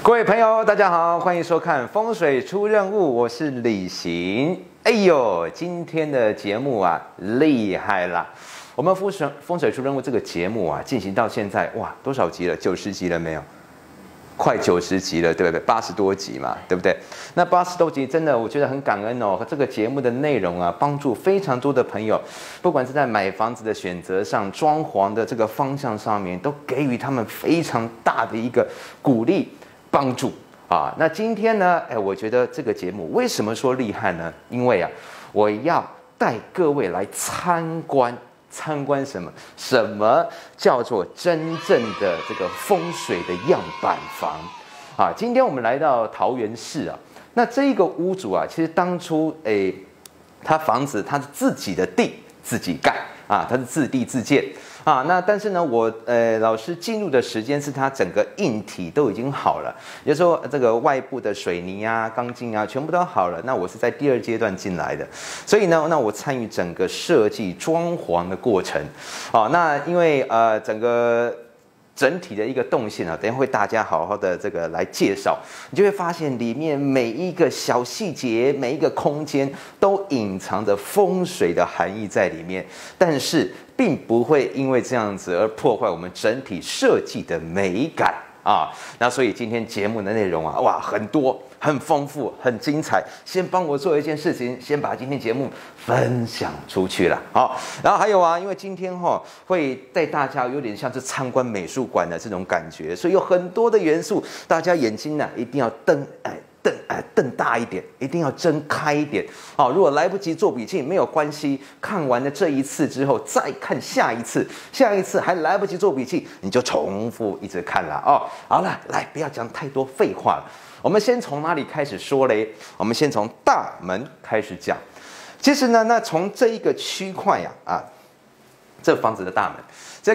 各位朋友，大家好，欢迎收看《风水出任务》，我是李行。哎呦，今天的节目啊，厉害啦！我们风水出任务这个节目啊，进行到现在，哇，多少集了？90集了没有？快90集了，对不对？80多集嘛，对不对？那80多集真的，我觉得很感恩哦。这个节目的内容啊，帮助非常多的朋友，不管是在买房子的选择上、装潢的这个方向上面，都给予他们非常大的一个鼓励。帮助啊，那今天呢？我觉得这个节目为什么说厉害呢？因为啊，我要带各位来参观什么？什么叫做真正的这个风水的样板房啊？今天我们来到桃园市啊，那这一个屋主啊，其实当初他房子他是自己的地自己盖啊，他是自地自建。啊，那但是呢，我老师进入的时间是他整个硬体都已经好了，也就是说这个外部的水泥啊、钢筋啊全部都好了。那我是在第2阶段进来的，所以呢，那我参与整个设计装潢的过程。啊，那因为整体的一个动线啊，等一下会大家好好的这个来介绍，你就会发现里面每一个小细节、每一个空间都隐藏着风水的含义在里面，但是并不会因为这样子而破坏我们整体设计的美感啊。那所以今天节目的内容啊，哇，很多。很丰富，很精彩。先帮我做一件事情，先把今天节目分享出去了。好，然后还有啊，因为今天会带大家有点像是参观美术馆的这种感觉，所以有很多的元素，大家眼睛呢一定要瞪大一点，一定要睁开一点。好，如果来不及做笔记没有关系，看完了这一次之后再看下一次，下一次还来不及做笔记，你就重复一直看了哦。好了，来，不要讲太多废话了。我们先从哪里开始说嘞？我们先从大门开始讲。其实呢，那从这一个区块这房子的大门，在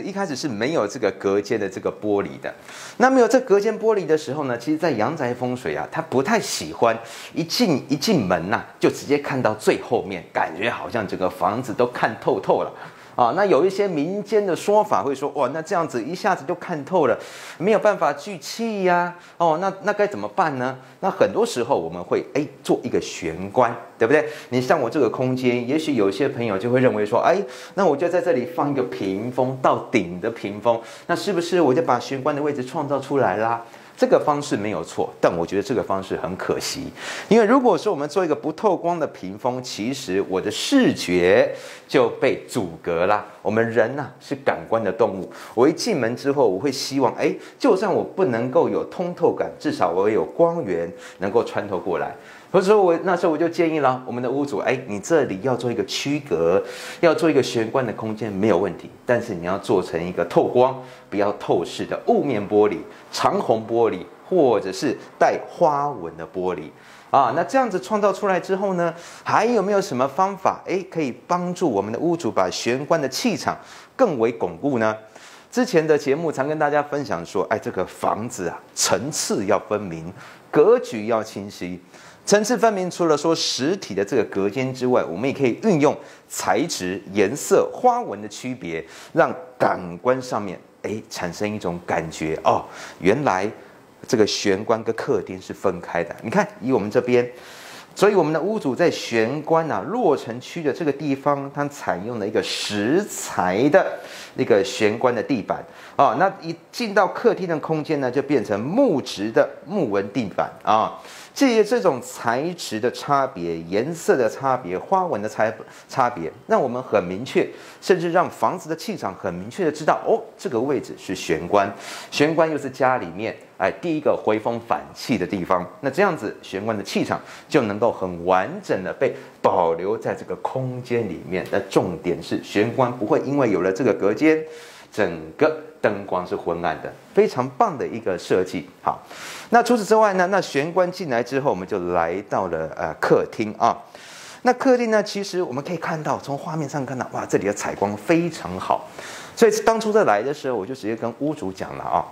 一开始是没有这个隔间的这个玻璃的。那没有这隔间玻璃的时候呢，其实在阳宅风水啊，他不太喜欢一进门就直接看到最后面，感觉好像整个房子都看透了。啊，那有一些民间的说法会说，哇，那这样子一下子就看透了，没有办法聚气呀。哦，那该怎么办呢？那很多时候我们会做一个玄关，对不对？你像我这个空间，也许有些朋友就会认为说，那我就在这里放一个屏风到顶的屏风，那是不是我就把玄关的位置创造出来啦？这个方式没有错，但我觉得这个方式很可惜，因为如果说我们做一个不透光的屏风，其实我的视觉就被阻隔了。我们人是感官的动物，我一进门之后，我会希望，就算我不能够有通透感，至少我有光源能够穿透过来。或者说那时候我就建议了我们的屋主，你这里要做一个区隔，要做一个玄关的空间没有问题，但是你要做成一个透光、不要透视的雾面玻璃、长虹玻璃，或者是带花纹的玻璃啊。那这样子创造出来之后呢，还有没有什么方法可以帮助我们的屋主把玄关的气场更为巩固呢？之前的节目常跟大家分享说，这个房子层次要分明，格局要清晰。层次分明，除了说实体的这个隔间之外，我们也可以运用材质、颜色、花纹的区别，让感官上面产生一种感觉哦，原来这个玄关跟客厅是分开的。你看，以我们这边，所以我们的屋主在玄关落尘区的这个地方，它采用了一个石材的那个玄关的地板啊。那一进到客厅的空间呢，就变成木质的木纹地板啊。借由这种材质的差别、颜色的差别、花纹的差别，让我们很明确，甚至让房子的气场很明确的知道，这个位置是玄关，玄关又是家里面第一个回风反气的地方。那这样子，玄关的气场就能够很完整的被保留在这个空间里面。那重点是，玄关不会因为有了这个隔间，整个灯光是昏暗的，非常棒的一个设计。好，那除此之外呢，那玄关进来之后，我们就来到了客厅啊。那客厅呢，其实我们可以看到，从画面上看到，哇，这里的采光非常好。所以当初在来的时候，我就直接跟屋主讲了啊，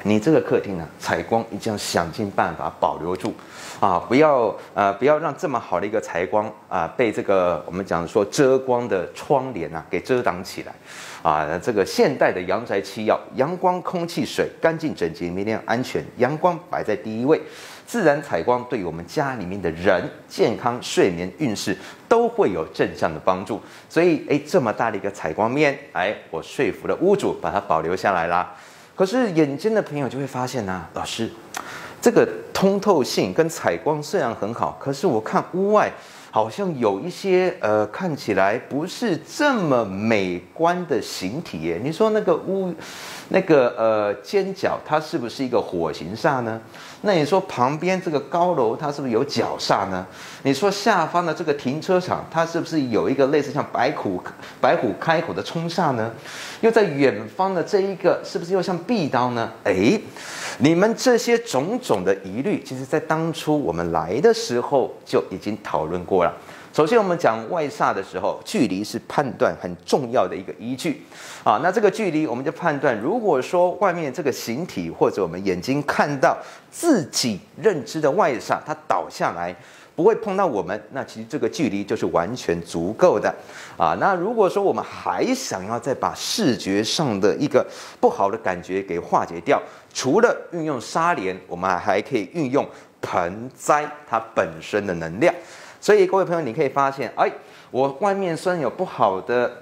你这个客厅呢，采光一定要想尽办法保留住，不要让这么好的一个采光被这个我们讲说遮光的窗帘给遮挡起来，这个现代的阳宅7要：阳光、空气、水，干净、整洁、明亮、安全。阳光摆在第一位，自然采光对于我们家里面的人健康、睡眠、运势都会有正向的帮助。所以，这么大的一个采光面，我说服了屋主把它保留下来啦。可是眼尖的朋友就会发现老师，这个通透性跟采光虽然很好，可是我看屋外好像有一些看起来不是这么美观的形体耶。你说那个屋尖角它是不是一个火形煞呢？那你说旁边这个高楼它是不是有角煞呢？你说下方的这个停车场它是不是有一个类似像白虎开口的冲煞呢？又在远方的这一个是不是又像壁刀呢？你们这些种种的疑虑，其实在当初我们来的时候就已经讨论过了。首先，我们讲外煞的时候，距离是判断很重要的一个依据那这个距离，我们就判断，如果说外面这个形体或者我们眼睛看到自己认知的外煞，它倒下来不会碰到我们，那其实这个距离就是完全足够的那如果说我们还想要再把视觉上的一个不好的感觉给化解掉，除了运用纱帘，我们还可以运用盆栽它本身的能量。所以各位朋友，你可以发现，我外面虽然有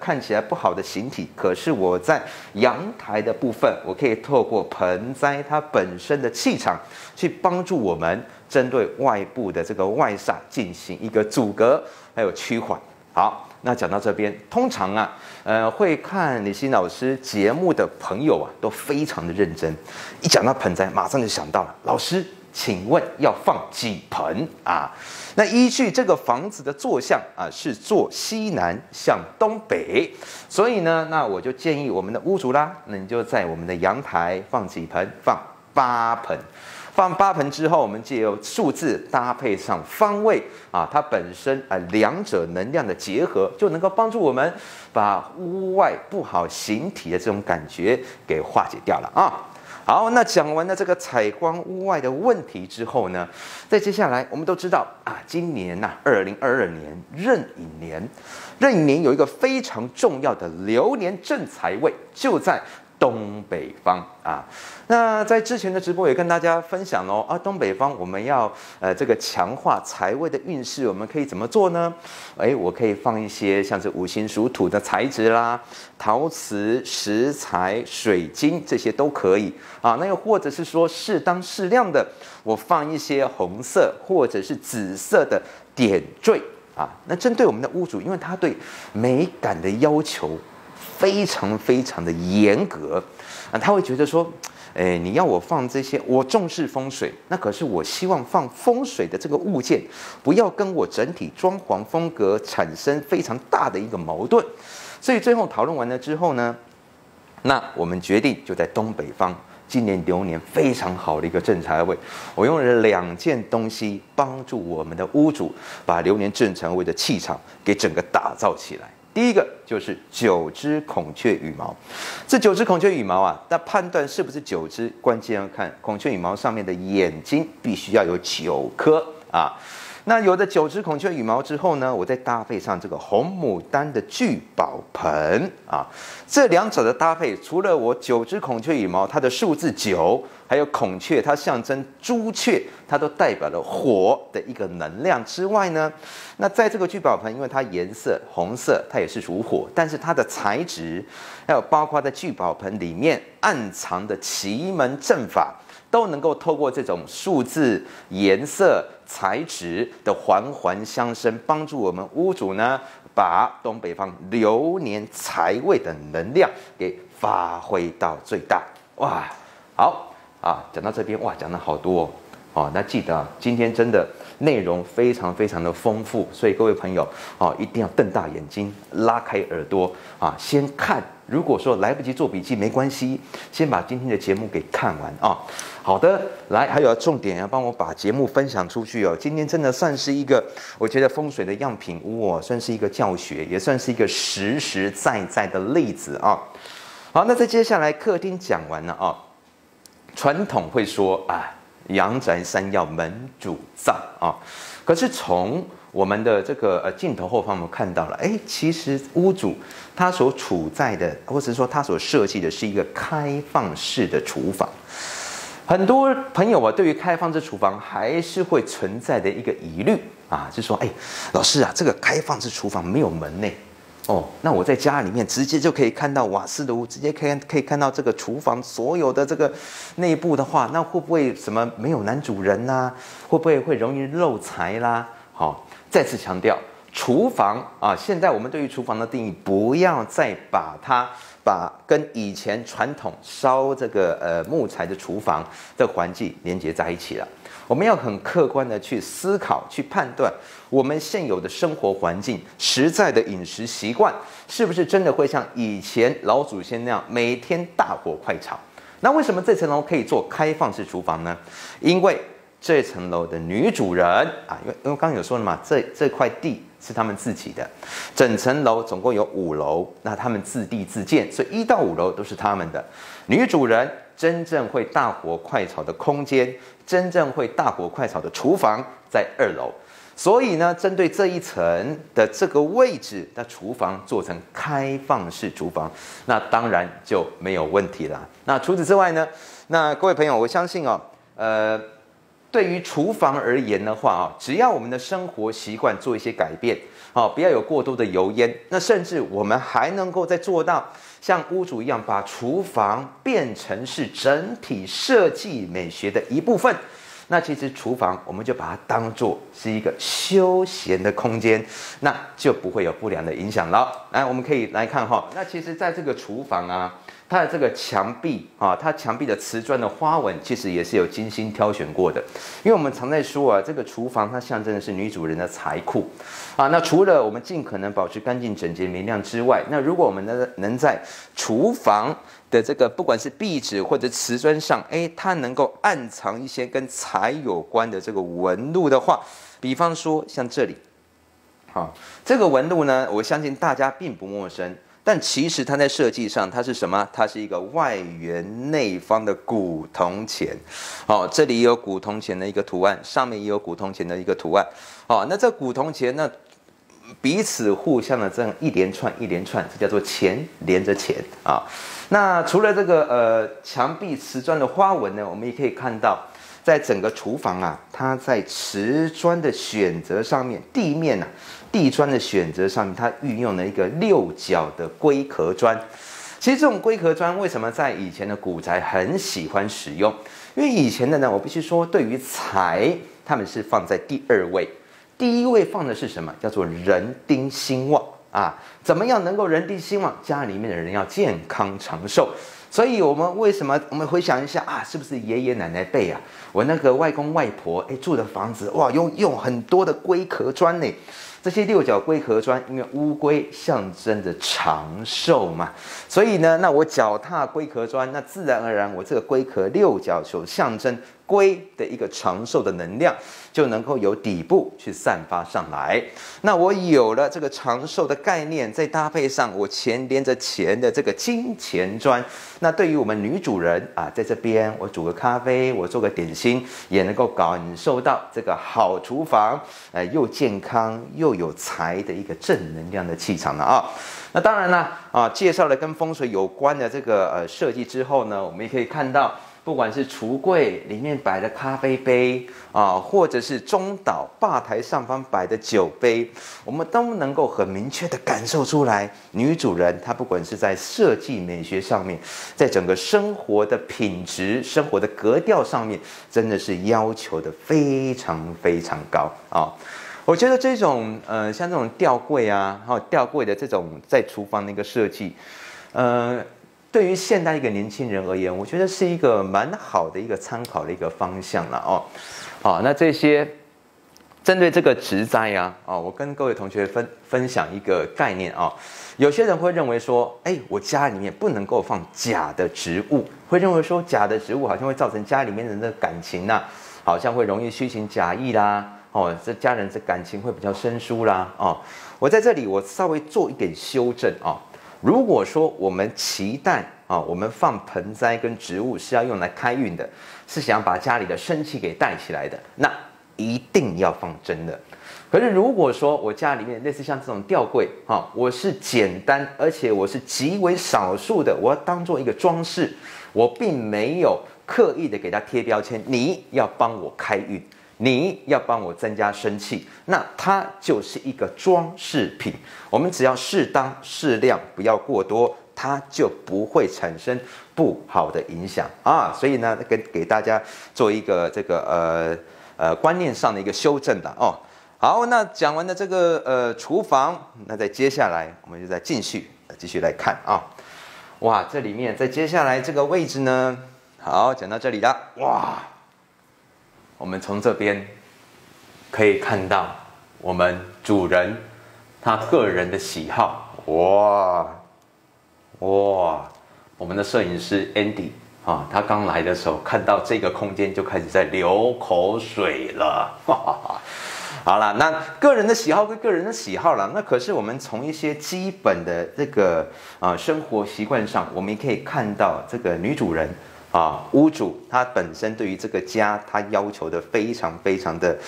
看起来不好的形体，可是我在阳台的部分，我可以透过盆栽它本身的气场，去帮助我们针对外部的这个外煞进行一个阻隔还有趋缓。好，那讲到这边，通常会看李欣老师节目的朋友都非常的认真，一讲到盆栽，马上就想到了老师，请问要放几盆那依据这个房子的坐向是坐西南向东北，所以呢，那我就建议我们的屋主啦，那你就在我们的阳台放几盆，放8盆。放8盆之后，我们借由数字搭配上方位它本身两者能量的结合，就能够帮助我们把屋外不好形体的这种感觉给化解掉了好，那讲完了这个采光屋外的问题之后呢，再接下来我们都知道今年2022年壬寅年，壬寅年有一个非常重要的流年正财位，就在东北方那在之前的直播也跟大家分享东北方我们要这个强化财位的运势，我们可以怎么做呢？我可以放一些像是五行属土的材质啦，陶瓷、石材、水晶这些都可以那又或者是说适当适量的，我放一些红色或者是紫色的点缀那针对我们的屋主，因为他对美感的要求非常非常的严格他会觉得说你要我放这些，我重视风水，那可是我希望放风水的这个物件不要跟我整体装潢风格产生非常大的一个矛盾。所以最后讨论完了之后呢，那我们决定就在东北方，今年流年非常好的一个正财位，我用了2件东西帮助我们的屋主把流年正财位的气场给整个打造起来。第一个就是9只孔雀羽毛，这9只孔雀羽毛那判断是不是9只，关键要看孔雀羽毛上面的眼睛必须要有9颗那有的9只孔雀羽毛之后呢，我再搭配上这个红牡丹的聚宝盆这2者的搭配，除了我9只孔雀羽毛它的数字9，还有孔雀它象征朱雀，它都代表了火的一个能量之外呢，那在这个聚宝盆，因为它颜色红色，它也是属火，但是它的材质还有包括在聚宝盆里面暗藏的奇门阵法，都能够透过这种数字、颜色、材质的环环相生，帮助我们屋主呢，把东北方流年财位的能量给发挥到最大。哇，好讲到这边讲了好多那记得今天真的内容非常非常的丰富，所以各位朋友一定要瞪大眼睛，拉开耳朵先看。如果说来不及做笔记没关系，先把今天的节目给看完好的，来，还有重点要帮我把节目分享出去今天真的算是一个，我觉得风水的样品屋算是一个教学，也算是一个实实在在的例子好，那在接下来客厅讲完了传统会说啊，阳宅山要门主灶啊，可是从我们的这个镜头后方，我们看到了，其实屋主他所处在的，或者说他所设计的是一个开放式的厨房。很多朋友啊，对于开放式厨房还是会存在的一个疑虑啊，就说，老师啊，这个开放式厨房没有门呢。那我在家里面直接就可以看到瓦斯炉，直接可以看到这个厨房所有的这个内部的话，那会不会什么没有男主人啊？会不会容易漏财啦？好，再次强调，厨房啊，现在我们对于厨房的定义，不要再把跟以前传统烧这个木材的厨房的环境连接在一起了。我们要很客观的去思考、去判断我们现有的生活环境、实在的饮食习惯，是不是真的会像以前老祖先那样每天大火快炒？那为什么这层楼可以做开放式厨房呢？因为这层楼的女主人啊，因为刚刚有说了嘛，这块地是他们自己的，整层楼总共有5楼，那他们自地自建，所以1到5楼都是他们的。女主人真正会大火快炒的空间，真正会大火快炒的厨房在2楼，所以呢，针对这一层的这个位置，那厨房做成开放式厨房，那当然就没有问题啦。那除此之外呢，那各位朋友，我相信对于厨房而言的话只要我们的生活习惯做一些改变，不要有过多的油烟，那甚至我们还能够再做到像屋主一样，把厨房变成是整体设计美学的一部分。那其实厨房我们就把它当作是一个休闲的空间，那就不会有不良的影响了。来，我们可以来看那其实在这个厨房啊，它的这个墙壁啊，它墙壁的瓷砖的花纹其实也是有精心挑选过的，因为我们常在说这个厨房它象征的是女主人的财库啊。那除了我们尽可能保持干净、整洁、明亮之外，那如果我们能在厨房的这个不管是壁纸或者瓷砖上，它能够暗藏一些跟财有关的这个纹路的话，比方说像这里，这个纹路呢，我相信大家并不陌生。但其实它在设计上，它是什么？它是一个外圆内方的古铜钱。这里也有古铜钱的一个图案，上面也有古铜钱的一个图案。那这古铜钱呢，彼此互相的这样一连串，这叫做钱连着钱啊。那除了这个墙壁瓷砖的花纹呢，我们也可以看到，在整个厨房啊，它在瓷砖的选择上面，地砖的选择上面，它运用了一个6角的龟壳砖。其实这种龟壳砖为什么在以前的古宅很喜欢使用？因为以前的呢，我必须说，对于财，他们是放在第2位，第1位放的是什么？叫做人丁兴旺啊！怎么样能够人丁兴旺？家里面的人要健康长寿。所以我们为什么我们回想一下啊，是不是爷爷奶奶辈啊？我那个外公外婆住的房子哇，用很多的龟壳砖呢。这些6角龟壳砖，因为乌龟象征着长寿嘛，所以呢，那我脚踏龟壳砖，那自然而然我这个龟壳6角所象征龟的一个长寿的能量，就能够由底部去散发上来。那我有了这个长寿的概念，再搭配上我钱连着钱的这个金钱砖，那对于我们女主人啊，在这边我煮个咖啡，我做个点心，也能够感受到这个好厨房，又健康又有财的一个正能量的气场了啊。那当然了介绍了跟风水有关的这个设计之后呢，我们也可以看到，不管是橱柜里面摆的咖啡杯或者是中岛吧台上方摆的酒杯，我们都能够很明确的感受出来，女主人她不管是在设计美学上面，在整个生活的品质、生活的格调上面，真的是要求的非常非常高啊。我觉得这种像这种吊柜吊柜的这种在厨房的一个设计，对于现代一个年轻人而言，我觉得是一个蛮好的一个参考的一个方向了那这些针对这个植栽我跟各位同学分享一个概念有些人会认为说，我家里面不能够放假的植物，会认为说假的植物好像会造成家里面人的感情好像会容易虚情假意啦。这家人的感情会比较生疏啦我在这里我稍微做一点修正如果说我们期待我们放盆栽跟植物是要用来开运的，是想把家里的生气给带起来的，那一定要放真的。可是如果说我家里面类似像这种吊柜，我是简单，而且我是极为少数的，我要当做一个装饰，我并没有刻意的给它贴标签，你要帮我开运，你要帮我增加生气，那它就是一个装饰品。我们只要适当适量，不要过多，它就不会产生不好的影响啊。所以呢，给大家做一个这个观念上的一个修正的哦。好，那讲完了这个厨房，那再接下来我们就再继续来看啊。哇，这里面再接下来这个位置呢，好，讲到这里了。哇，我们从这边可以看到我们主人他个人的喜好。哇，我们的摄影师 Andy 啊，他刚来的时候看到这个空间就开始在流口水了。哈哈哈。好了，那个人的喜好归个人的喜好了，那可是我们从一些基本的这个生活习惯上，我们也可以看到这个女主人屋主她本身对于这个家，她要求的非常非常的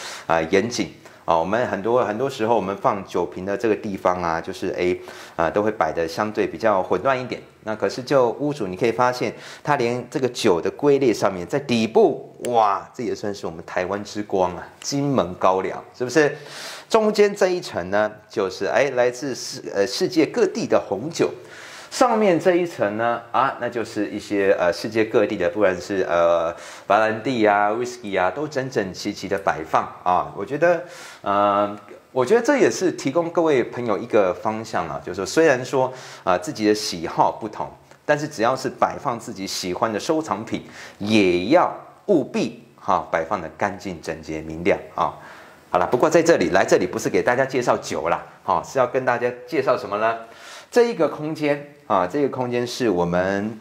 严谨。我们很多时候我们放酒瓶的这个地方啊，就是都会摆的相对比较混乱一点。那可是就屋主你可以发现，他连这个酒的归列上面，在底部，哇，这也算是我们台湾之光啊，金门高粱，是不是？中间这一层呢，就是来自世界各地的红酒。上面这一层呢，那就是一些世界各地的，不管是白兰地啊、whisky 啊，都整整齐齐的摆放啊。我觉得这也是提供各位朋友一个方向啊，就是说虽然说自己的喜好不同，但是只要是摆放自己喜欢的收藏品，也要务必摆放的干净整洁明亮啊。好了，不过在这里不是给大家介绍酒啦，是要跟大家介绍什么呢？这一个空间这个空间是我们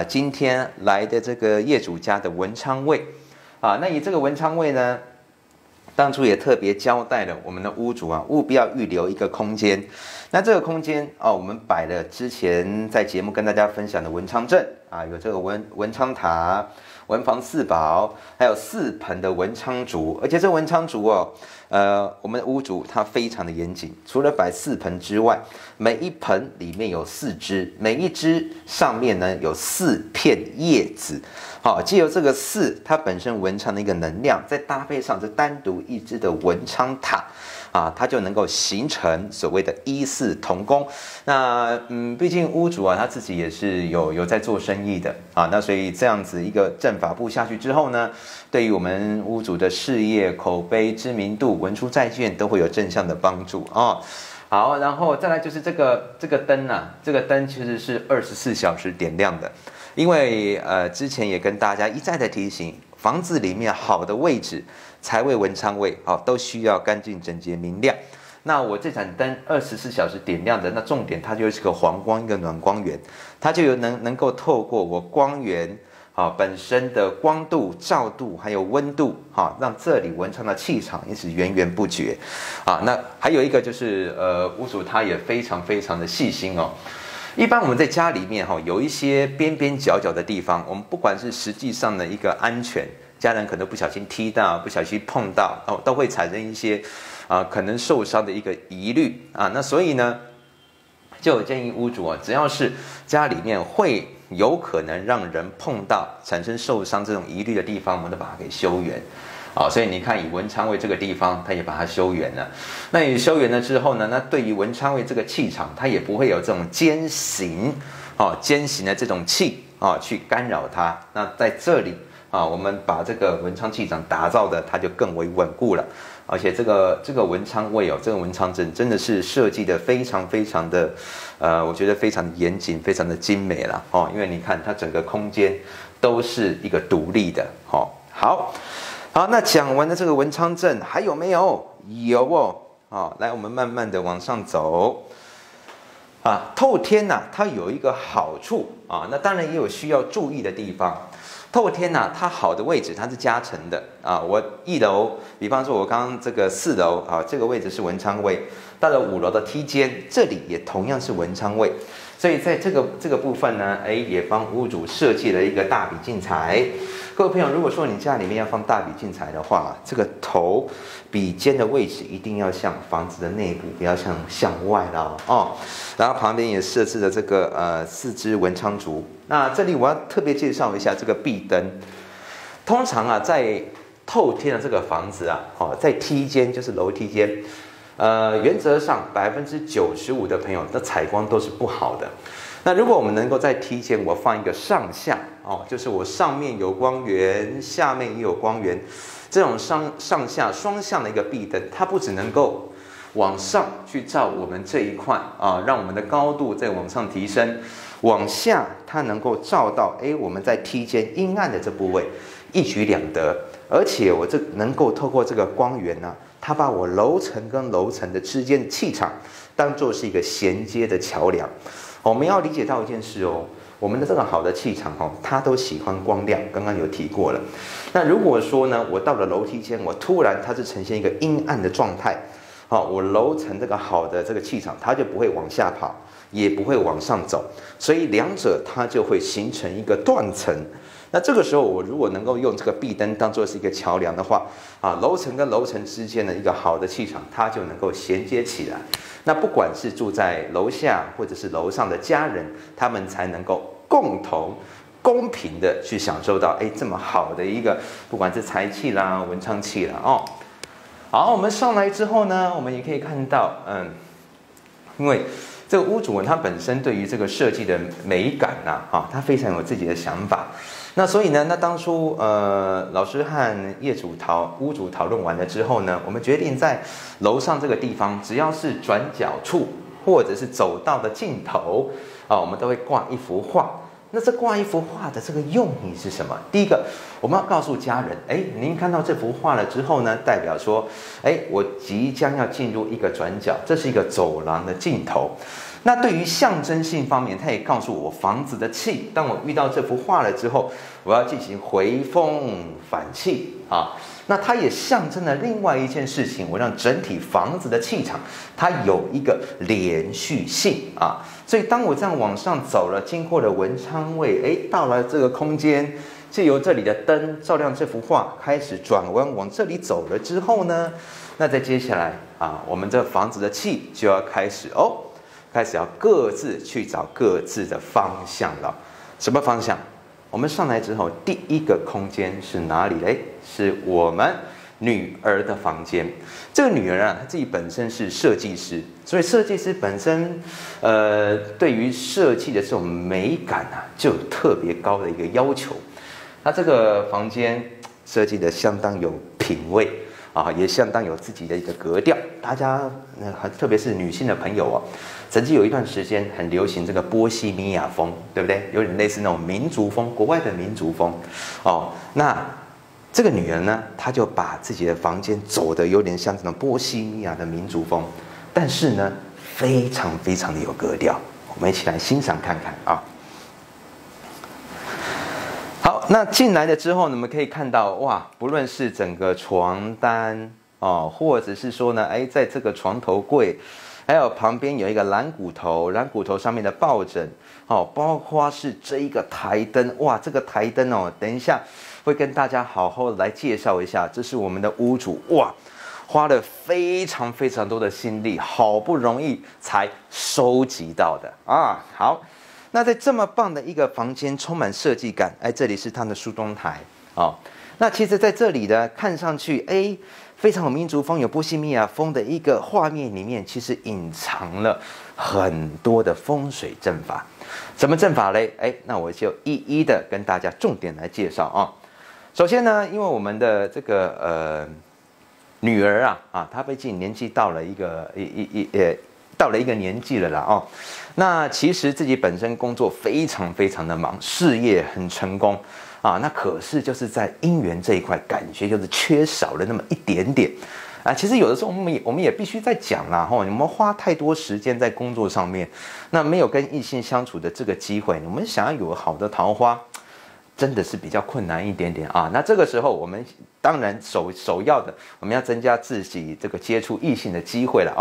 今天来的这个业主家的文昌位那以这个文昌位呢，当初也特别交代了我们的屋主务必要预留一个空间。那这个空间我们摆了之前在节目跟大家分享的文昌阵有这个文昌塔、文房四宝，还有4盆的文昌竹，而且这文昌竹我们的屋主他非常的严谨，除了摆4盆之外，每一盆里面有4支，每一支上面呢有4片叶子。藉由这个4，它本身文昌的一个能量，再搭配上这单独一支的文昌塔它就能够形成所谓的1-4同宫。那毕竟屋主他自己也是有在做生意的那所以这样子一个阵法布下去之后呢，对于我们屋主的事业、口碑、知名度、文书债券都会有正向的帮助好，然后再来就是这个灯这个灯其实是24小时点亮的。因为之前也跟大家一再的提醒，房子里面好的位置，财位、文昌位都需要干净、整洁、明亮。那我这盏灯24小时点亮的，那重点它就是个黄光，一个暖光源，它就能够透过我光源本身的光度、照度还有温度让这里文昌的气场一直源源不绝那还有一个就是屋主他也非常非常的细心一般我们在家里面有一些边边角角的地方，我们不管是实际上的一个安全，家人可能不小心踢到、不小心碰到都会产生一些可能受伤的一个疑虑那所以呢，就有建议屋主只要是家里面会有可能让人碰到产生受伤这种疑虑的地方，我们都把它给修圆所以你看以文昌位这个地方，它也把它修圆了。那你修圆了之后呢，那对于文昌位这个气场，它也不会有这种坚行的这种气去干扰它。那在这里我们把这个文昌气场打造的，它就更为稳固了。而且这个文昌位这个文昌阵真的是设计的非常非常的我觉得非常的严谨，非常的精美了因为你看它整个空间都是一个独立的好，那讲完了这个文昌阵，还有没有？有来，我们慢慢的往上走透天它有一个好处那当然也有需要注意的地方。透天它好的位置它是加成的我1楼，比方说我刚刚这个4楼这个位置是文昌位，到了5楼的梯间，这里也同样是文昌位。所以在这个部分呢，也帮屋主设计了一个大笔进财。各位朋友，如果说你家里面要放大笔进财的话，这个头比肩的位置一定要向房子的内部，不要向外啦哦。然后旁边也设置了这个4支文昌烛。那这里我要特别介绍一下这个壁灯。通常啊，在透天的这个房子啊，在梯间就是楼梯间，原则上95%的朋友的采光都是不好的。那如果我们能够在梯间我放一个上下就是我上面有光源，下面也有光源，这种上下双向的一个壁灯，它不只能够往上去照我们这一块让我们的高度再往上提升，往下它能够照到我们在梯间阴暗的这部位，一举两得。而且我能够透过这个光源呢，它把我楼层跟楼层的之间的气场当作是一个衔接的桥梁。我们要理解到一件事我们的这个好的气场它都喜欢光亮，刚刚有提过了。那如果说呢，我到了楼梯间，我突然它是呈现一个阴暗的状态，我楼层这个好的这个气场，它就不会往下跑，也不会往上走，所以两者它就会形成一个断层。那这个时候，我如果能够用这个壁灯当作是一个桥梁的话，楼层跟楼层之间的一个好的气场，它就能够衔接起来。那不管是住在楼下或者是楼上的家人，他们才能够共同公平的去享受到这么好的一个，不管是财气啦、文昌气啦好，我们上来之后呢，我们也可以看到，因为这个屋主他本身对于这个设计的美感他非常有自己的想法。那所以呢，那当初老师和屋主讨论完了之后呢，我们决定在楼上这个地方，只要是转角处或者是走道的尽头我们都会挂一幅画。那这挂一幅画的这个用意是什么？第一个，我们要告诉家人，您看到这幅画了之后呢，代表说，我即将要进入一个转角，这是一个走廊的尽头。那对于象征性方面，它也告诉我房子的气。当我遇到这幅画了之后，我要进行回风反气那它也象征了另外一件事情，我让整体房子的气场它有一个连续性所以当我这样往上走了，经过了文昌位，到了这个空间，借由这里的灯照亮这幅画，开始转弯往这里走了之后呢，那再接下来我们这房子的气就要开始要各自去找各自的方向了。什么方向？我们上来之后，第一个空间是哪里嘞？是我们女儿的房间。这个女儿她自己本身是设计师，所以设计师本身对于设计的这种美感就有特别高的一个要求。她这个房间设计的相当有品味也相当有自己的一个格调。大家特别是女性的朋友曾经有一段时间很流行这个波西米亚风，对不对？有点类似那种民族风，国外的民族风那这个女人呢，她就把自己的房间走得有点像这种波西米亚的民族风，但是呢，非常非常的有格调。我们一起来欣赏看看好，那进来了之后呢，我们可以看到不论是整个床单或者是说呢，在这个床头柜，还有旁边有一个蓝骨头，蓝骨头上面的抱枕包括是这一个台灯，这个台灯等一下会跟大家好好的来介绍一下，这是我们的屋主花了非常非常多的心力，好不容易才收集到的好。那在这么棒的一个房间，充满设计感，这里是它的梳妆台那其实在这里呢，看上去非常有民族风、有波西米亚风的一个画面里面，其实隐藏了很多的风水阵法。什么阵法嘞？那我就一一的跟大家重点来介绍首先呢，因为我们的这个女儿她毕竟年纪到了一个年纪了啦那其实自己本身工作非常非常的忙，事业很成功那可是就是在姻缘这一块，感觉就是缺少了那么一点点其实有的时候我们也必须在讲啦我们花太多时间在工作上面，那没有跟异性相处的这个机会，我们想要有好的桃花，真的是比较困难一点点那这个时候我们当然首要的，我们要增加自己这个接触异性的机会了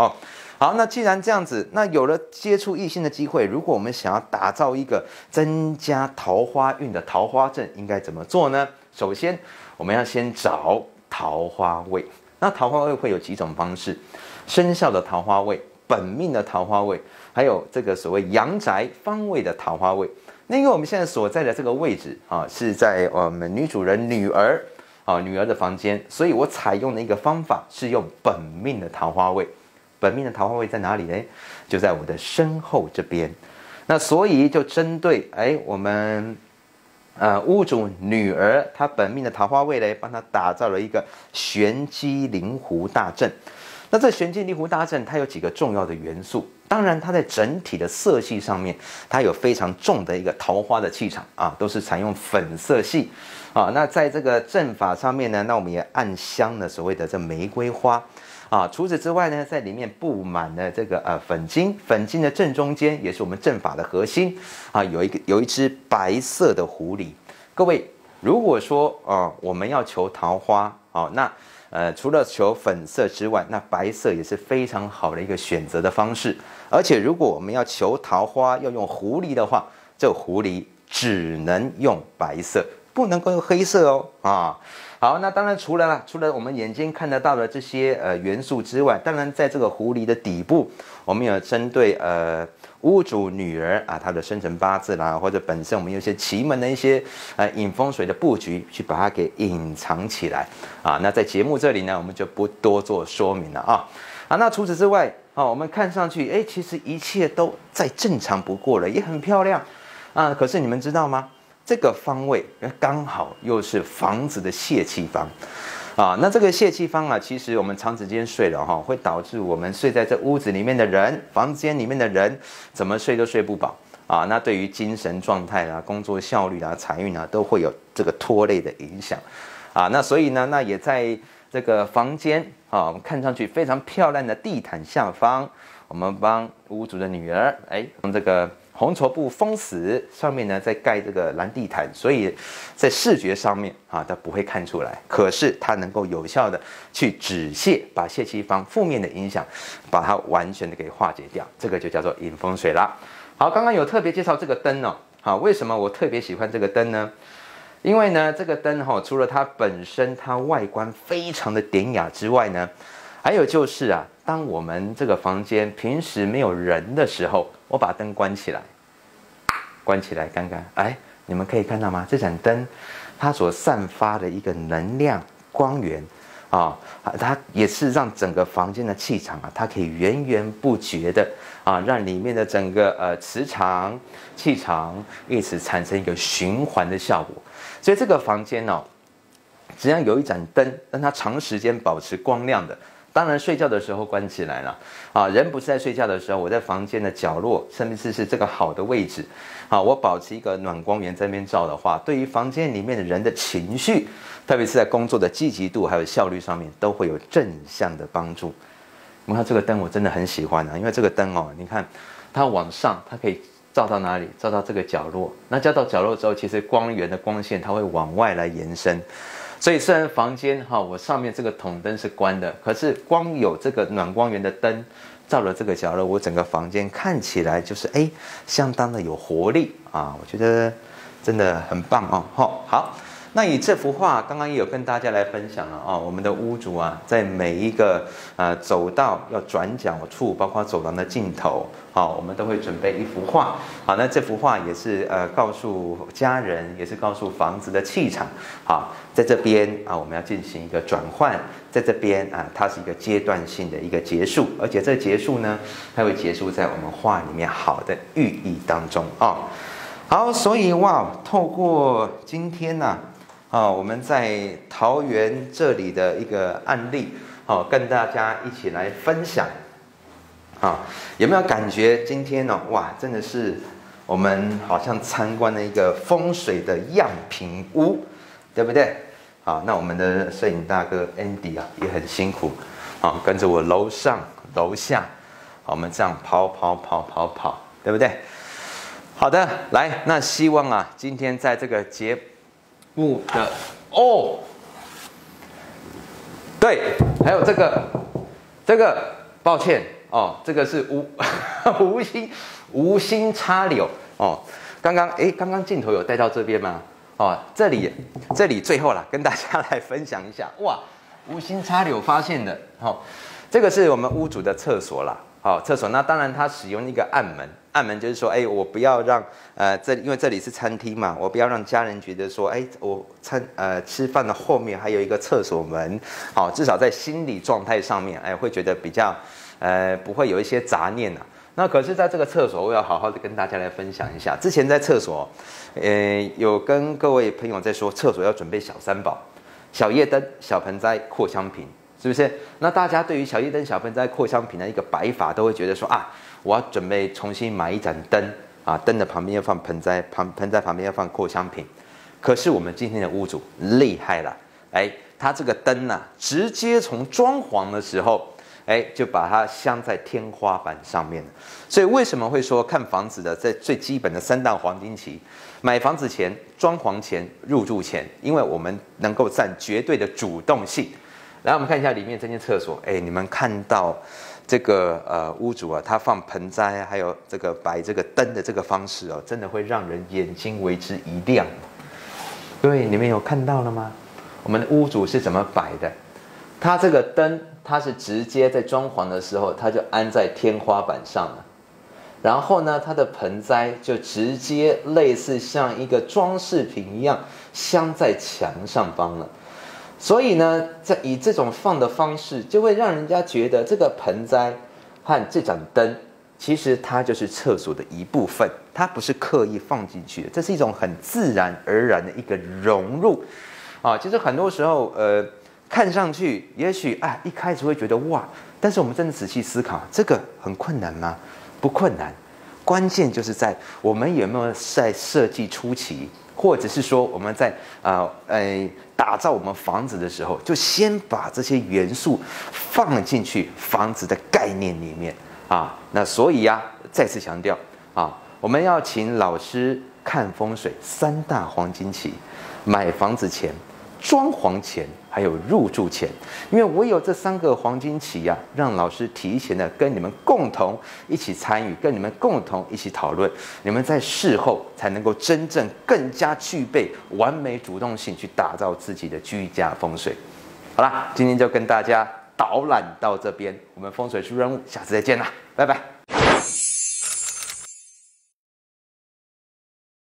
好，那既然这样子，那有了接触异性的机会，如果我们想要打造一个增加桃花运的桃花阵，应该怎么做呢？首先，我们要先找桃花位。那桃花位会有几种方式？生肖的桃花位、本命的桃花位，还有这个所谓阳宅方位的桃花位。那因为我们现在所在的这个位置啊，是在我们女主人女儿的房间，所以我采用的一个方法是用本命的桃花位。本命的桃花位在哪里呢？就在我的身后这边。那所以就针对我们屋主女儿她本命的桃花位呢，帮她打造了一个玄机灵狐大阵。那这玄机灵狐大阵它有几个重要的元素，当然它在整体的色系上面，它有非常重的一个桃花的气场啊，都是采用粉色系啊。那在这个阵法上面呢，那我们也暗香了所谓的这玫瑰花。除此之外呢，在里面布满了这个粉晶，粉晶的正中间也是我们阵法的核心啊，有一只白色的狐狸。各位，如果说我们要求桃花那除了求粉色之外，那白色也是非常好的一个选择的方式。而且如果我们要求桃花要用狐狸的话，这狐狸只能用白色，不能够用黑色哦好，那当然除了我们眼睛看得到的这些元素之外，当然在这个狐狸的底部，我们有针对屋主女儿她的生辰八字啦，或者本身我们有一些奇门的一些引风水的布局，去把它给隐藏起来那在节目这里呢，我们就不多做说明了那除此之外我们看上去其实一切都再正常不过了，也很漂亮可是你们知道吗？这个方位刚好又是房子的泄气方那这个泄气方其实我们长时间睡了会导致我们睡在这屋子里面的人，房间里面的人怎么睡都睡不饱那对于精神状态啦、工作效率啦、财运都会有这个拖累的影响那所以呢，那也在这个房间我们看上去非常漂亮的地毯下方，我们帮屋主的女儿用这个红绸布封死，上面呢再盖这个蓝地毯，所以在视觉上面它不会看出来，可是它能够有效的去止泻，把泄气方负面的影响，把它完全的给化解掉，这个就叫做引风水啦。好，刚刚有特别介绍这个灯为什么我特别喜欢这个灯呢？因为呢，这个灯除了它本身它外观非常的典雅之外呢，还有就是当我们这个房间平时没有人的时候，我把灯关起来，看看，你们可以看到吗？这盏灯它所散发的一个能量光源它也是让整个房间的气场它可以源源不绝的让里面的整个磁场、气场因此产生一个循环的效果。所以这个房间只要有一盏灯，让它长时间保持光亮的。当然睡觉的时候关起来了人不是在睡觉的时候，我在房间的角落，甚至是这个好的位置我保持一个暖光源在那边照的话，对于房间里面的人的情绪，特别是在工作的积极度还有效率上面，都会有正向的帮助。你看这个灯我真的很喜欢因为这个灯你看它往上，它可以照到哪里？照到这个角落。那照到角落之后，其实光源的光线它会往外来延伸。所以虽然房间我上面这个筒灯是关的，可是光有这个暖光源的灯照了这个角落，我整个房间看起来就是相当的有活力我觉得真的很棒好，那以这幅画刚刚也有跟大家来分享了我们的屋主在每一个走道要转角处，包括走廊的尽头我们都会准备一幅画那这幅画也是告诉家人，也是告诉房子的气场在这边我们要进行一个转换，在这边它是一个阶段性的一个结束，而且这结束呢，它会结束在我们画里面好的寓意当中好，所以透过今天我们在桃园这里的一个案例跟大家一起来分享有没有感觉今天真的是我们好像参观了一个风水的样品屋，对不对？那我们的摄影大哥 Andy 也很辛苦跟着我楼上楼下我们这样跑，对不对？好的，来，那希望今天在这个节目的对，还有这个，抱歉，哦，这个是无心插柳哦。刚刚镜头有带到这边吗？哦，这里最后啦，跟大家来分享一下，哇，无心插柳发现的，哦，这个是我们屋主的厕所啦。好，厕所那当然它使用一个暗门，暗门就是说，我不要让因为这里是餐厅嘛，我不要让家人觉得说，我吃饭的后面还有一个厕所门，好，至少在心理状态上面，会觉得比较不会有一些杂念啊。那可是在这个厕所，我要好好的跟大家来分享一下，之前在厕所，有跟各位朋友在说，厕所要准备小三宝，小夜灯、小盆栽、扩香瓶。是不是？那大家对于小夜灯、小盆栽、扩香瓶的一个摆法，都会觉得说啊，我要准备重新买一盏灯啊，灯的旁边要放盆栽，盆栽旁边要放扩香瓶。可是我们今天的屋主厉害了，他这个灯啊，直接从装潢的时候，就把它镶在天花板上面了。所以为什么会说看房子的在最基本的3大黄金期，买房子前、装潢前、入住前，因为我们能够占绝对的主动性。来，我们看一下里面这间厕所，你们看到这个屋主啊，他放盆栽，还有这个摆这个灯的这个方式哦，真的会让人眼睛为之一亮。各位，你们有看到了吗？我们的屋主是怎么摆的？他这个灯，他是直接在装潢的时候，他就安在天花板上了。然后呢，他的盆栽就直接类似像一个装饰品一样镶在墙上方了。所以呢，以这种放的方式，就会让人家觉得这个盆栽和这盏灯，其实它就是厕所的一部分，它不是刻意放进去的，这是一种很自然而然的一个融入。其实很多时候，看上去也许一开始会觉得哇，但是我们真的仔细思考，这个很困难吗？不困难，关键就是在我们有没有在设计初期，或者是说我们在打造我们房子的时候，就先把这些元素放进去房子的概念里面啊。那所以再次强调我们要请老师看风水3大黄金期，买房子前、装潢前还有入住前，因为唯有这3个黄金期让老师提前的跟你们共同一起参与，跟你们共同一起讨论，你们在事后才能够真正更加具备完美主动性去打造自己的居家风水。好啦，今天就跟大家导览到这边，我们风水出任务，下次再见啦，拜拜。